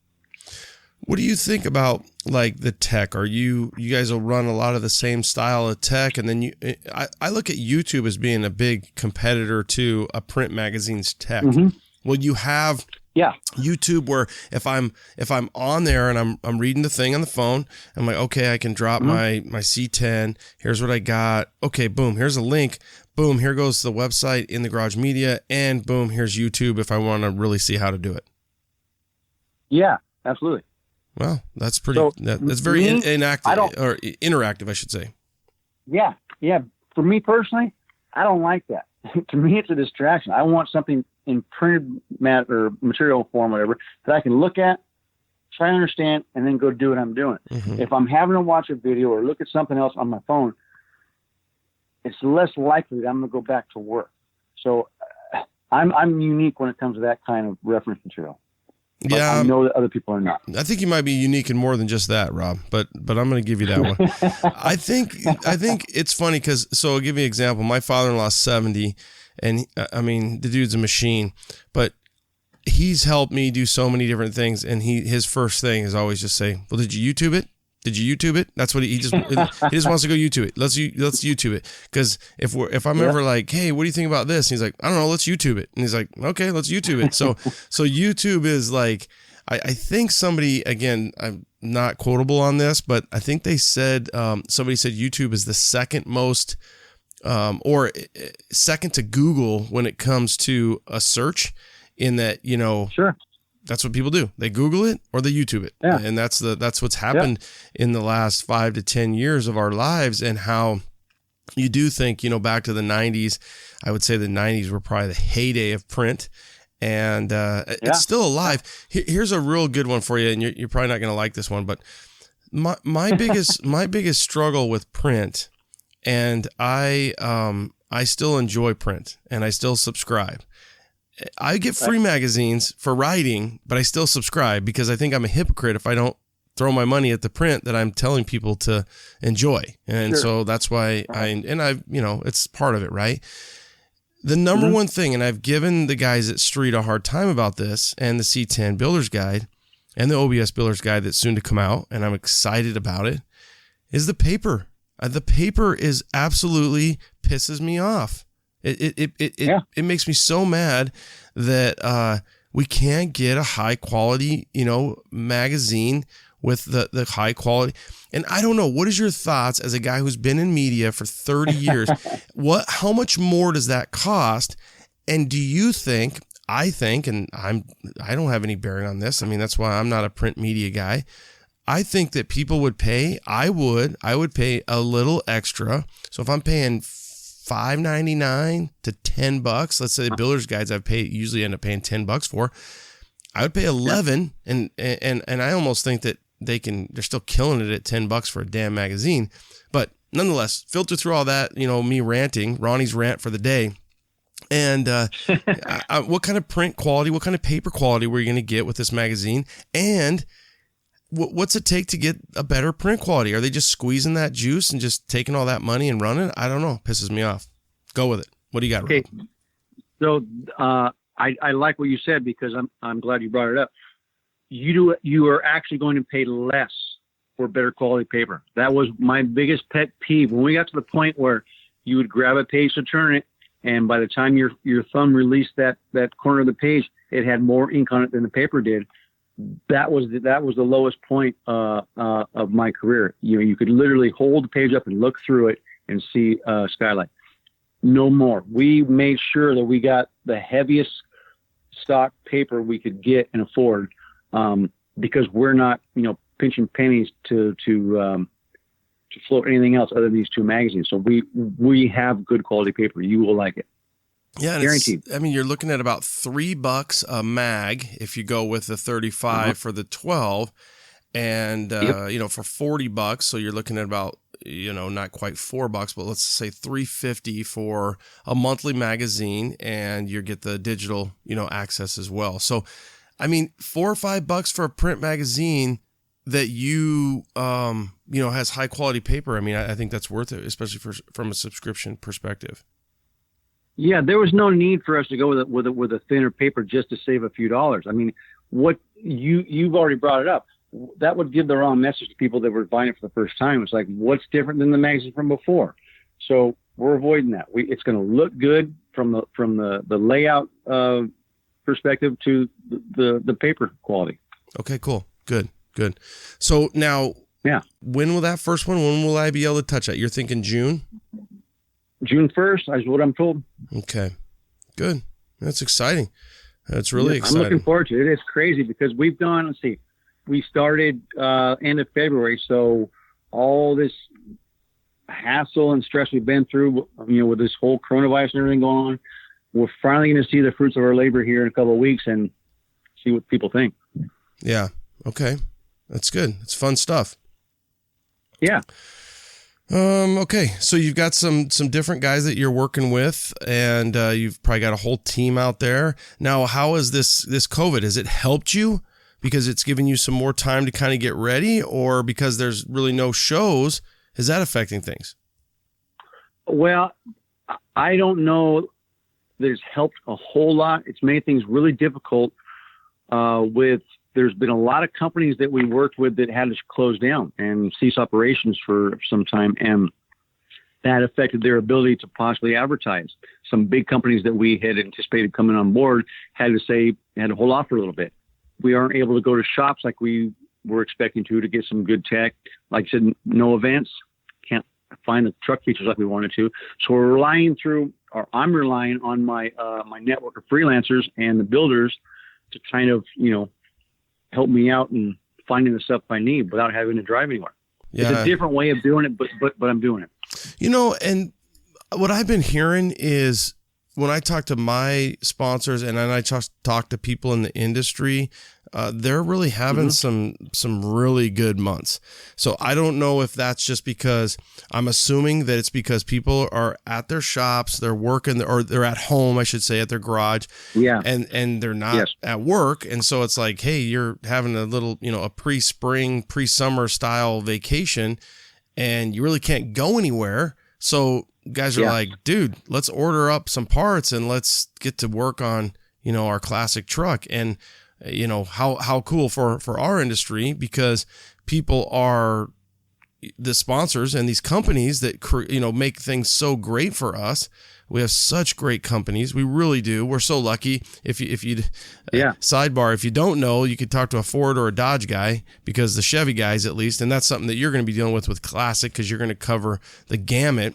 What do you think about like the tech? Are you guys will run a lot of the same style of tech, and then I look at YouTube as being a big competitor to a print magazine's tech. Mm-hmm. Well, you have YouTube where if I'm on there and I'm reading the thing on the phone, I'm like, okay, I can drop my C10. Here's what I got. Okay, boom, here's a link. Boom, here goes the website in the Garage Media, and boom, here's YouTube if I want to really see how to do it. Yeah, absolutely. Well, that's pretty. That's very inactive or interactive, I should say. Yeah. For me personally, I don't like that. To me, it's a distraction. I want something in printed material form, whatever, that I can look at, try to understand, and then go do what I'm doing. Mm-hmm. If I'm having to watch a video or look at something else on my phone, it's less likely that I'm going to go back to work. So I'm unique when it comes to that kind of reference material. But I know that other people are not. I think you might be unique in more than just that, Rob. But I'm going to give you that one. I think it's funny because, so I'll give you an example. My father-in-law's 70, and I mean the dude's a machine, but he's helped me do so many different things. And his first thing is always just say, "Well, did you YouTube it? Did you YouTube it?" That's what he just wants to go YouTube it. Let's YouTube it. Because if I'm ever like, "Hey, what do you think about this?" And he's like, "I don't know, let's YouTube it." And he's like, "Okay, let's YouTube it." So YouTube is like, I think somebody, again, I'm not quotable on this, but I think they said somebody said YouTube is the second most or second to Google when it comes to a search. In that, sure. That's what people do. They Google it or they YouTube it. Yeah. And that's what's happened in the last 5 to 10 years of our lives, and how you do think, back to the 90s, I would say the 90s were probably the heyday of print, and it's still alive. Here's a real good one for you, and you're probably not going to like this one, but My biggest struggle with print, and I still enjoy print and I still subscribe. I get free magazines for writing, but I still subscribe because I think I'm a hypocrite if I don't throw my money at the print that I'm telling people to enjoy. And so that's why it's part of it, right? The number one thing, and I've given the guys at Street a hard time about this, and the C10 Builder's Guide and the OBS Builder's Guide that's soon to come out, and I'm excited about it, is the paper. The paper is absolutely pisses me off. It makes me so mad that we can't get a high quality, magazine with the high quality. And I don't know, what is your thoughts as a guy who's been in media for 30 years? How much more does that cost? And do you think, I don't have any bearing on this. I mean, that's why I'm not a print media guy. I think that people would pay, I would pay a little extra. So if I'm paying $5.99 to $10, let's say the Builder's Guides usually end up paying $10 for, I would pay $11, and I almost think that they're still killing it at $10 for a damn magazine. But nonetheless, filter through all that, me ranting, Ronnie's rant for the day. And what kind of print quality, what kind of paper quality were you going to get with this magazine? And what's it take to get a better print quality? Are they just squeezing that juice and just taking all that money and running? I don't know. Pisses me off. Go with it. What do you got? Okay. Rob? So I like what you said because I'm glad you brought it up. You are actually going to pay less for better quality paper. That was my biggest pet peeve. When we got to the point where you would grab a page to turn it, and by the time your thumb released that corner of the page, it had more ink on it than the paper did. That was the lowest point of my career. You could literally hold the page up and look through it and see skylight. No more. We made sure that we got the heaviest stock paper we could get and afford, because we're not pinching pennies to float anything else other than these two magazines. So we have good quality paper. You will like it. Yeah, guaranteed. You're looking at about $3 a mag if you go with the 35 for the 12, and for $40. So you're looking at about not quite $4, but let's say $3.50 for a monthly magazine, and you get the digital access as well. So, $4 or $5 for a print magazine that has high quality paper. I think that's worth it, especially from a subscription perspective. Yeah, there was no need for us to go with a thinner paper just to save a few dollars. What you've already brought it up. That would give the wrong message to people that were buying it for the first time. It's like, what's different than the magazine from before? So we're avoiding that. It's going to look good from the layout perspective to the paper quality. Okay, cool, good. So now, when will that first one? When will I be able to touch that? You're thinking June? June 1st is what I'm told. Okay, good. That's exciting. That's really exciting. I'm looking forward to it. It's crazy because we've done, we started end of February. So all this hassle and stress we've been through, with this whole coronavirus and everything going on, we're finally going to see the fruits of our labor here in a couple of weeks and see what people think. Yeah. Okay. That's good. It's fun stuff. Yeah. Okay, so you've got some different guys that you're working with, and you've probably got a whole team out there. Now, how is this COVID? Has it helped you because it's given you some more time to kind of get ready, or because there's really no shows? Is that affecting things? Well, I don't know that it's helped a whole lot. It's made things really difficult there's been a lot of companies that we worked with that had to close down and cease operations for some time, and that affected their ability to possibly advertise. Some big companies that we had anticipated coming on board had to hold off for a little bit. We aren't able to go to shops like we were expecting to get some good tech. Like I said, no events, can't find the truck features like we wanted to. So I'm relying on my network of freelancers and the builders to kind of, help me out in finding the stuff I need without having to drive anywhere. Yeah. It's a different way of doing it, but I'm doing it. And what I've been hearing is when I talk to my sponsors and then I talk to people in the industry, they're really having some really good months. So I don't know if that's just because I'm assuming that it's because people are at their shops, they're working, or they're at home, I should say, at their garage. Yeah. And they're not at work. And so it's like, hey, you're having a little, a pre-spring, pre-summer style vacation and you really can't go anywhere. So guys are like, dude, let's order up some parts and let's get to work on, our classic truck. And, how cool for our industry, because people are the sponsors and these companies that, make things so great for us. We have such great companies. We really do. We're so lucky. If you sidebar, if you don't know, you could talk to a Ford or a Dodge guy, because the Chevy guys, at least, and that's something that you're going to be dealing with Classic, because you're going to cover the gamut.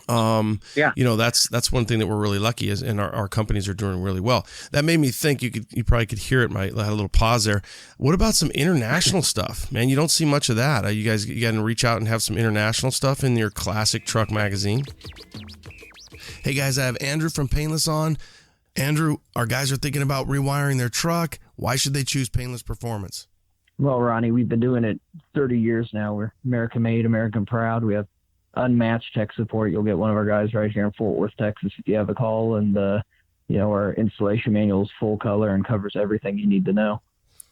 That's one thing that we're really lucky is, and our companies are doing really well. That made me think you probably could hear it. I had a little pause there. What about some international stuff, man? You don't see much of that. You got to reach out and have some international stuff in your Classic Truck magazine. Hey guys, I have Andrew from Painless on. Andrew, our guys are thinking about rewiring their truck. Why should they choose Painless Performance? Well, Ronnie, we've been doing it 30 years now. We're American made, American proud. We have unmatched tech support. You'll get one of our guys right here in Fort Worth, Texas, if you have a call. And, our installation manual is full color and covers everything you need to know.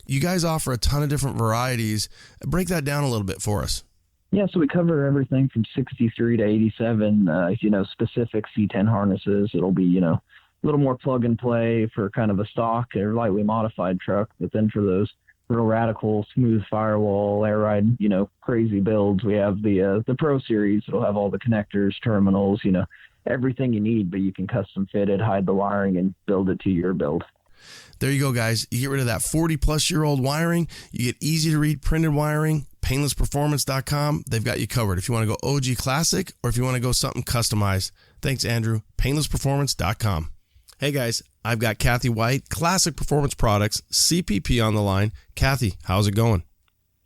You guys offer a ton of different varieties. Break that down a little bit for us. Yeah, so we cover everything from 63 to 87, specific C10 harnesses. It'll be, a little more plug and play for kind of a stock or lightly modified truck. But then for those real radical, smooth firewall, air ride, crazy builds, we have the Pro Series. It'll have all the connectors, terminals, everything you need, but you can custom fit it, hide the wiring, and build it to your build. There you go, guys. You get rid of that 40-plus-year-old wiring. You get easy-to-read printed wiring. Painlessperformance.com. They've got you covered if you want to go OG Classic or if you want to go something customized. Thanks, Andrew. Painlessperformance.com. Hey, guys. I've got Kathy White, Classic Performance Products, CPP on the line. Kathy, how's it going?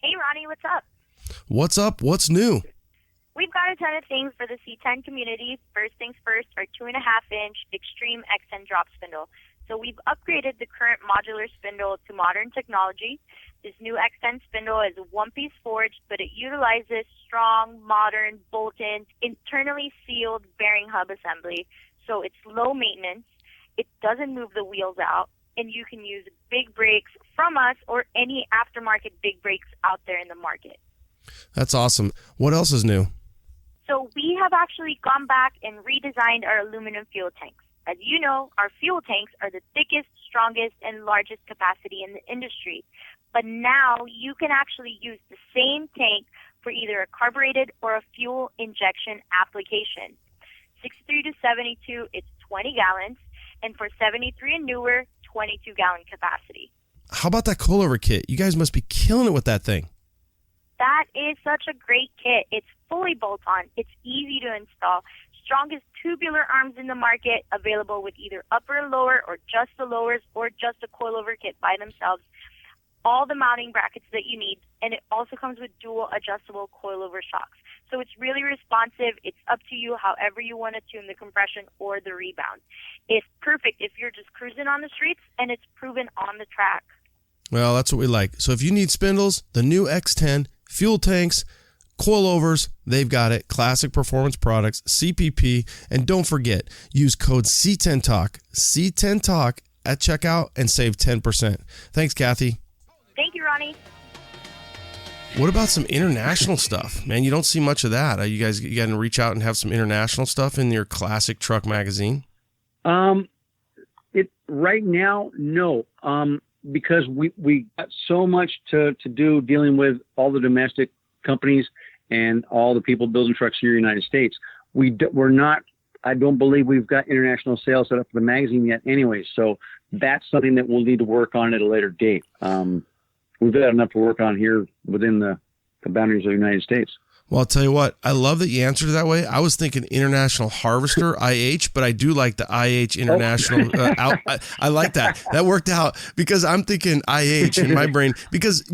Hey, Ronnie. What's up? What's up? What's new? We've got a ton of things for the C10 community. First things first, our 2.5-inch Extreme X10 drop spindle. So we've upgraded the current modular spindle to modern technology. This new X10 spindle is a one-piece forged, but it utilizes strong, modern, bolt-in, internally sealed bearing hub assembly. So it's low maintenance. It doesn't move the wheels out, and you can use big brakes from us or any aftermarket big brakes out there in the market. That's awesome. What else is new? So we have actually gone back and redesigned our aluminum fuel tanks. As you know, our fuel tanks are the thickest, strongest, and largest capacity in the industry. But now you can actually use the same tank for either a carbureted or a fuel injection application. 63 to 72, it's 20 gallons. And for 73 and newer, 22-gallon capacity. How about that coilover kit? You guys must be killing it with that thing. That is such a great kit. It's fully bolt-on. It's easy to install. Strongest tubular arms in the market, available with either upper and lower or just the lowers or just a coilover kit by themselves. All the mounting brackets that you need, and it also comes with dual adjustable coilover shocks. So it's really responsive. It's up to you however you want to tune the compression or the rebound. It's perfect if you're just cruising on the streets, and it's proven on the track. Well, that's what we like. So if you need spindles, the new X10, fuel tanks, coilovers, they've got it. Classic Performance Products, CPP. And don't forget, use code C10TALK, C10TALK at checkout and save 10%. Thanks, Kathy. Thank you, Ronnie. What about some international stuff? Man, you don't see much of that. You got to reach out and have some international stuff in your Classic Truck magazine? Right now, no. Because we got so much to do dealing with all the domestic companies and all the people building trucks here in the United States. I don't believe we've got international sales set up for the magazine yet anyway. So that's something that we'll need to work on at a later date. We've got enough to work on here within the boundaries of the United States. Well, I'll tell you what, I love that you answered it that way. I was thinking International Harvester, IH, but I do like the IH International. I like that. That worked out because I'm thinking IH in my brain, because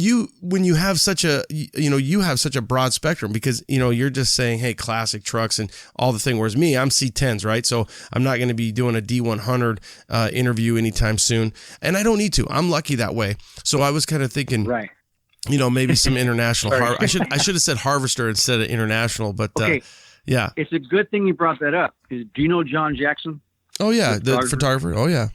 when you have such a, you have such a broad spectrum, because, you're just saying, hey, classic trucks and all the thing. Whereas me, I'm C10s, right? So I'm not going to be doing a D100 interview anytime soon. And I don't need to. I'm lucky that way. So I was kind of thinking, right. Maybe some international. I should have said Harvester instead of international, but okay. Yeah, it's a good thing you brought that up. Do you know John Jackson? Oh yeah, the photographer. Oh yeah,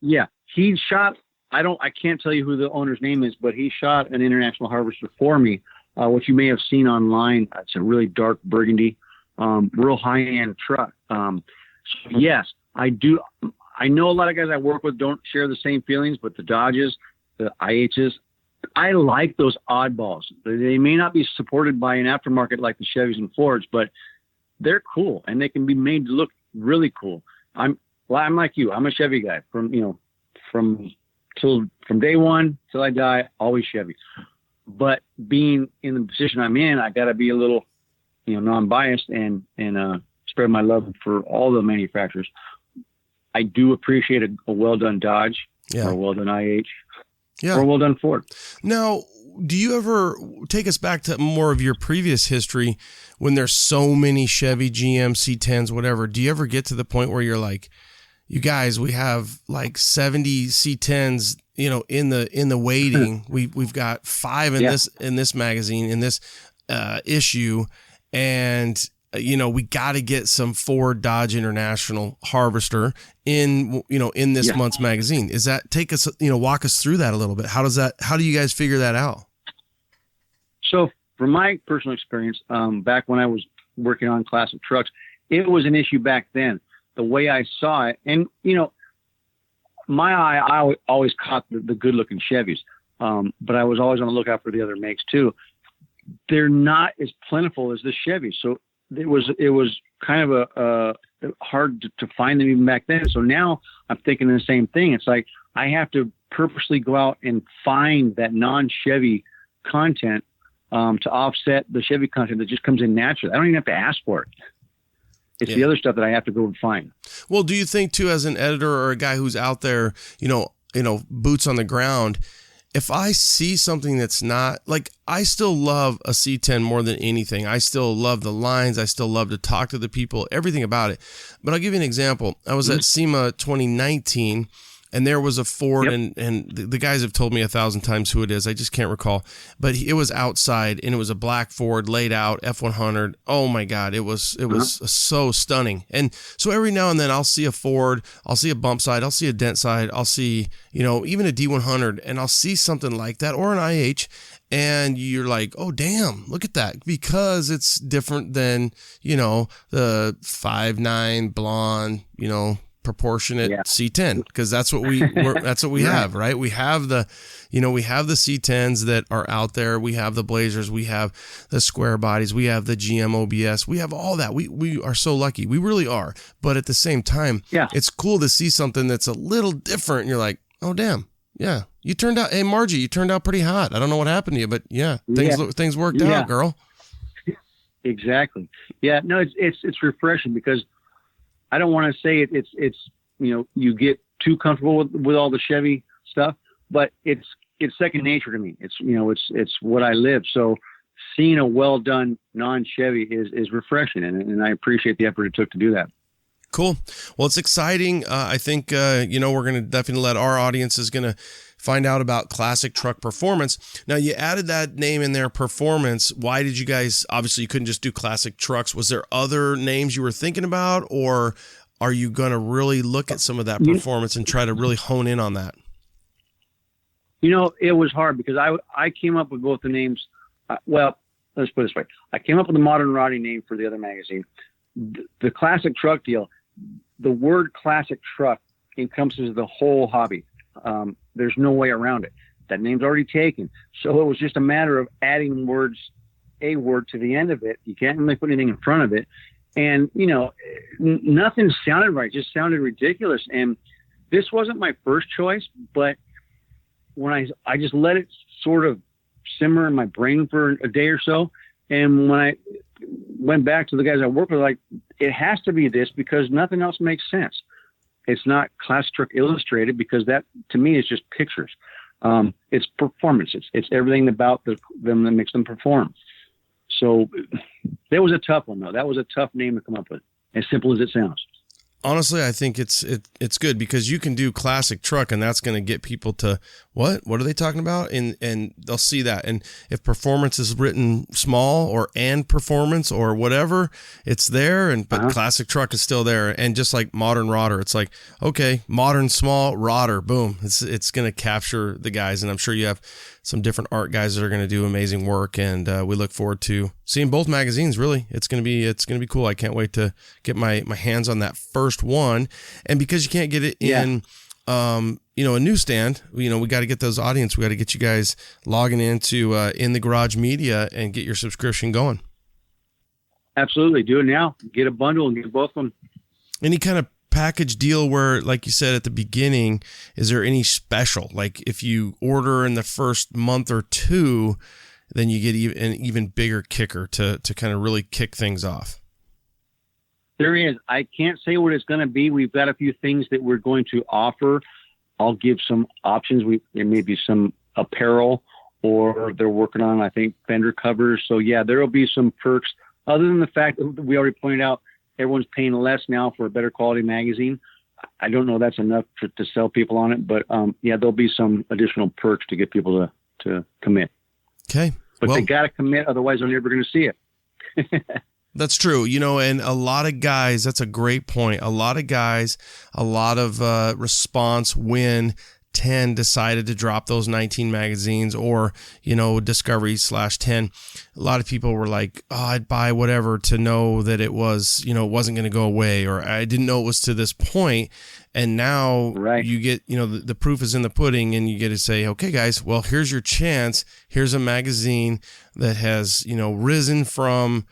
yeah. He shot. I can't tell you who the owner's name is, but he shot an International Harvester for me, which you may have seen online. It's a really dark burgundy, real high end truck. So yes, I do. I know a lot of guys I work with don't share the same feelings, but the Dodges, the IHs. I like those oddballs. They may not be supported by an aftermarket like the Chevys and Fords, but they're cool and they can be made to look really cool. I'm like you. I'm a Chevy guy from day one till I die, always Chevy. But being in the position I'm in, I got to be a little, non-biased and spread my love for all the manufacturers. I do appreciate a well-done Dodge or a well-done IH. Yeah. Or well done Ford. Now, do you ever take us back to more of your previous history when there's so many Chevy, GM, C10s, whatever? Do you ever get to the point where you're like, you guys, we have like 70 C10s, in the waiting. We've got 5 in this magazine, in this issue, and we got to get some Ford Dodge International Harvester in this month's magazine. Is that, walk us through that a little bit? How do you guys figure that out? So from my personal experience, back when I was working on classic trucks, it was an issue back then. The way I saw it, and my eye, I always caught the good looking Chevys. But I was always on the lookout for the other makes too. They're not as plentiful as the Chevy. So it was kind of a hard to find them even back then. So now I'm thinking the same thing. It's like I have to purposely go out and find that non-Chevy content to offset the Chevy content that just comes in naturally. I don't even have to ask for it. It's the other stuff that I have to go and find. Well, do you think too, as an editor or a guy who's out there, boots on the ground, if I see something that's not, like, I still love a C10 more than anything. I still love the lines. I still love to talk to the people, everything about it. But I'll give you an example. I was at SEMA 2019, and there was a Ford, and the guys have told me 1,000 times who it is. I just can't recall. But it was outside, and it was a black Ford laid out, F100. Oh, my God. It was so stunning. And so every now and then I'll see a Ford, I'll see a bump side, I'll see a dent side, I'll see, even a D100, and I'll see something like that, or an IH, and you're like, oh, damn, look at that, because it's different than, the 5.9 blonde, proportionate C10, because that's what we have, right? We have the C10s that are out there. We have the Blazers. We have the square bodies. We have the GM OBS. We have all that. We are so lucky. We really are. But at the same time, it's cool to see something that's a little different. And you're like, oh, damn. Yeah. You turned out, hey, Margie, you turned out pretty hot. I don't know what happened to you, but things worked out, girl. Exactly. Yeah. No, it's refreshing, because I don't want to say it's you get too comfortable with all the Chevy stuff, but it's second nature to me. It's what I live. So seeing a well done non-Chevy is refreshing, and I appreciate the effort it took to do that. Cool. Well, it's exciting. I think we're going to definitely let our audience is going to find out about classic truck performance. Now, you added that name in there, performance. Why did you guys, obviously you couldn't just do classic trucks. Was there other names you were thinking about, or are you going to really look at some of that performance and try to really hone in on that? It was hard because I came up with both the names. Well, let's put it this way. I came up with the Modern Roddy name for the other magazine. The classic truck deal, the word classic truck encompasses the whole hobby. There's no way around it. That name's already taken. So it was just a matter of adding a word to the end of it. You can't really put anything in front of it. And, nothing sounded right. It just sounded ridiculous. And this wasn't my first choice, but when I just let it sort of simmer in my brain for a day or so, And when I went back to the guys I work with, like, it has to be this because nothing else makes sense. It's not Classic Truck Illustrated because that, to me, is just pictures. It's performance. It's everything about them that makes them perform. So that was a tough one, though. That was a tough name to come up with, as simple as it sounds. Honestly, I think it's good because you can do classic truck, and that's going to get people to what are they talking about, and they'll see that. And if performance is written small or and performance or whatever, it's there. And but classic truck is still there. And just like modern rodder, it's like, okay, modern small rodder, boom, it's going to capture the guys. And I'm sure you have some different art guys that are going to do amazing work, and we look forward to seeing both magazines. Really, it's going to be cool. I can't wait to get my hands on that first one. And because you can't get it in a newsstand, we got to get those audience. We got to get you guys logging into In the Garage Media and get your subscription going. Absolutely, do it now. Get a bundle and get both of them. Any kind of package deal where, like you said at the beginning, is there any special, like if you order in the first month or two, then you get an even bigger kicker to kind of really kick things off? There is. I can't say what it's going to be. We've got a few things that we're going to offer. I'll give some options. There may be some apparel, or they're working on, I think, fender covers. So yeah, there will be some perks other than the fact that we already pointed out everyone's paying less now for a better quality magazine. I don't know that's enough to sell people on it, but there'll be some additional perks to get people to commit. Okay. But they got to commit, otherwise they're never going to see it. That's true. And a lot of guys, that's a great point. A lot of guys, a lot of response when 10 decided to drop those 19 magazines, or, Discovery /10. A lot of people were like, oh, I'd buy whatever to know that it was, it wasn't going to go away, or I didn't know it was to this point. And now you get, the proof is in the pudding, and you get to say, okay, guys, well, here's your chance. Here's a magazine that has, risen from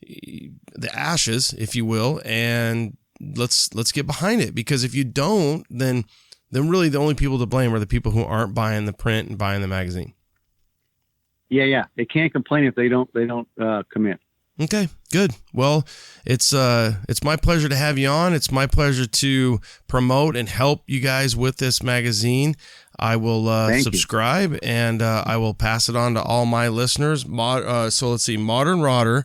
the ashes, if you will, and let's get behind it. Because if you don't, then really the only people to blame are the people who aren't buying the print and buying the magazine. Yeah. They can't complain if they don't commit. Okay, good. Well, it's my pleasure to have you on. It's my pleasure to promote and help you guys with this magazine. I will subscribe, and I will pass it on to all my listeners. So let's see, Modern Rodder.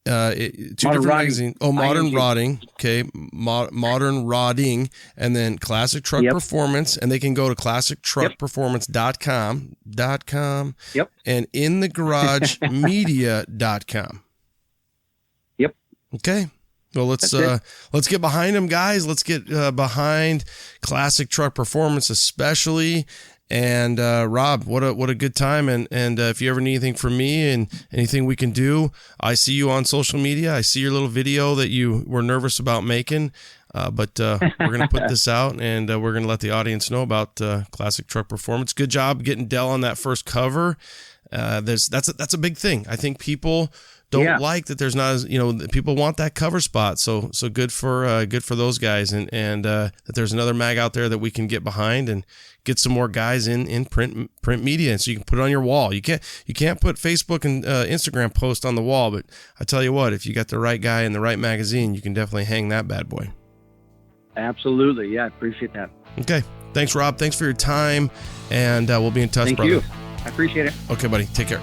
Two different magazines. Oh, Modern Rodding. Okay. Modern Rodding, and then Classic Truck Performance, and they can go to classictruckperformance.com. Yep. And inthegaragemedia.com. Yep. Okay. Well, let's get behind them, guys. Let's get behind Classic Truck Performance, especially. And Rob, what a good time. And if you ever need anything from me and anything we can do, I see you on social media. I see your little video that you were nervous about making, but we're going to put this out, and we're going to let the audience know about Classic Truck Performance. Good job getting Dell on that first cover. That's a big thing. I think people don't like that there's not as, people want that cover spot. So good for those guys, and that there's another mag out there that we can get behind and get some more guys in print media, and so you can put it on your wall. You can't put Facebook and Instagram post on the wall, but I tell you what, if you got the right guy in the right magazine, you can definitely hang that bad boy. Absolutely. Yeah. I appreciate that. Okay. Thanks, Rob. Thanks for your time, and we'll be in touch, brother. Thank you. I appreciate it. Okay, buddy. Take care.